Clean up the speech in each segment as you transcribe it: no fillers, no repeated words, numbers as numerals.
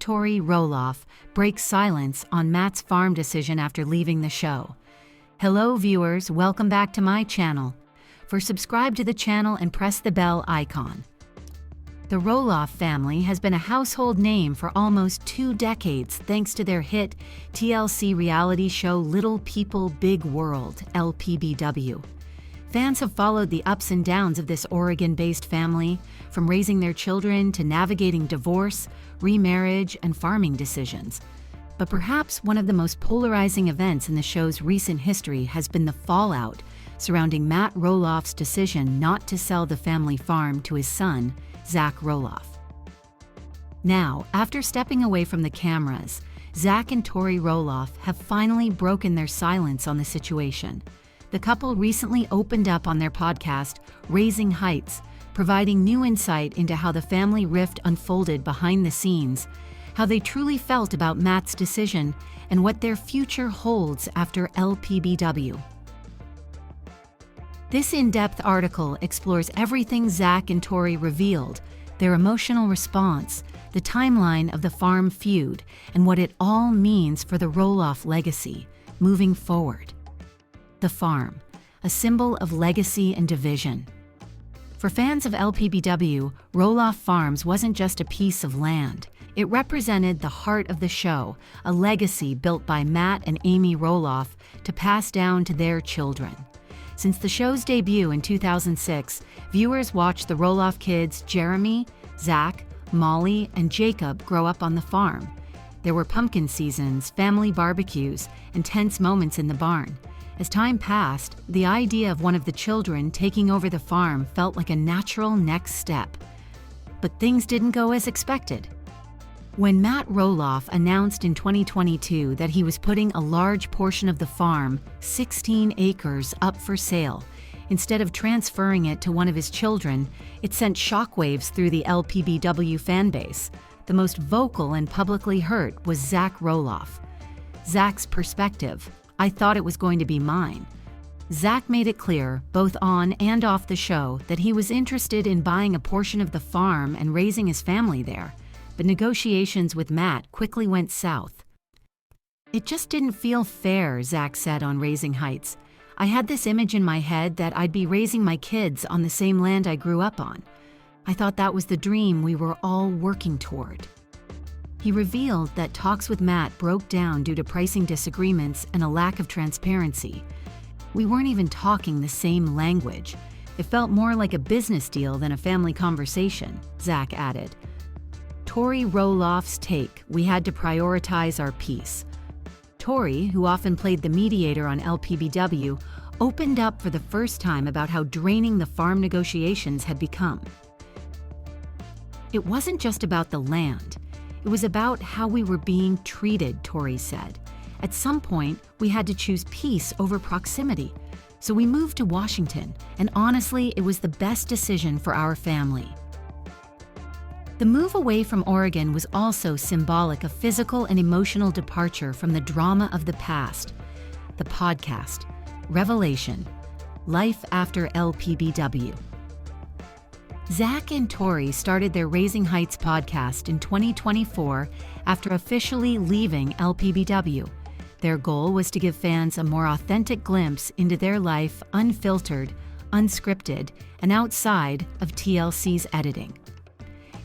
Tori Roloff breaks silence on Matt's farm decision after leaving the show. Hello viewers, welcome back to my channel. Subscribe to the channel and press the bell icon. The Roloff family has been a household name for almost 2 decades thanks to their hit TLC reality show Little People Big World, LPBW. Fans have followed the ups and downs of this Oregon-based family, from raising their children to navigating divorce, remarriage, and farming decisions. But perhaps one of the most polarizing events in the show's recent history has been the fallout surrounding Matt Roloff's decision not to sell the family farm to his son, Zach Roloff. Now, after stepping away from the cameras, Zach and Tori Roloff have finally broken their silence on the situation. The couple recently opened up on their podcast, Raising Heights, providing new insight into how the family rift unfolded behind the scenes, how they truly felt about Matt's decision, and what their future holds after LPBW. This in-depth article explores everything Zach and Tori revealed, their emotional response, the timeline of the farm feud, and what it all means for the Roloff legacy moving forward. The farm, a symbol of legacy and division. For fans of LPBW, Roloff Farms wasn't just a piece of land. It represented the heart of the show, a legacy built by Matt and Amy Roloff to pass down to their children. Since the show's debut in 2006, viewers watched the Roloff kids Jeremy, Zach, Molly, and Jacob grow up on the farm. There were pumpkin seasons, family barbecues, and tense moments in the barn. As time passed, the idea of one of the children taking over the farm felt like a natural next step. But things didn't go as expected. When Matt Roloff announced in 2022 that he was putting a large portion of the farm, 16 acres, up for sale, instead of transferring it to one of his children, it sent shockwaves through the LPBW fanbase. The most vocal and publicly hurt was Zach Roloff. Zach's perspective: "I thought it was going to be mine." Zach made it clear, both on and off the show, that he was interested in buying a portion of the farm and raising his family there. But negotiations with Matt quickly went south. "It just didn't feel fair," Zach said on Raising Heights. "I had this image in my head that I'd be raising my kids on the same land I grew up on. I thought that was the dream we were all working toward." He revealed that talks with Matt broke down due to pricing disagreements and a lack of transparency. "We weren't even talking the same language. It felt more like a business deal than a family conversation," Zach added. Tori Roloff's take: "We had to prioritize our peace." Tori, who often played the mediator on LPBW, opened up for the first time about how draining the farm negotiations had become. "It wasn't just about the land. It was about how we were being treated," Tori said. "At some point, we had to choose peace over proximity. So we moved to Washington, and honestly, it was the best decision for our family." The move away from Oregon was also symbolic of physical and emotional departure from the drama of the past. The podcast, Revelation: Life After LPBW. Zach and Tori started their Raising Heights podcast in 2024 after officially leaving LPBW. Their goal was to give fans a more authentic glimpse into their life, unfiltered, unscripted, and outside of TLC's editing.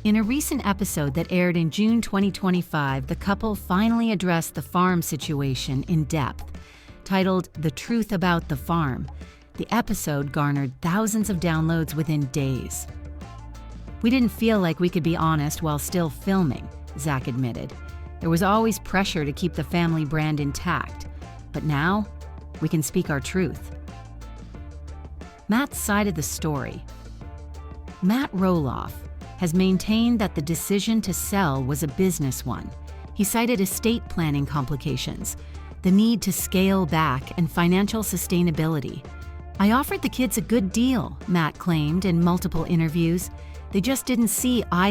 In a recent episode that aired in June 2025, the couple finally addressed the farm situation in depth. Titled "The Truth About the Farm," the episode garnered thousands of downloads within days. "We didn't feel like we could be honest while still filming," Zach admitted. "There was always pressure to keep the family brand intact. But now, we can speak our truth." Matt's side of the story. Matt Roloff has maintained that the decision to sell was a business one. He cited estate planning complications, the need to scale back, and financial sustainability. "I offered the kids a good deal," Matt claimed in multiple interviews. "They just didn't see eye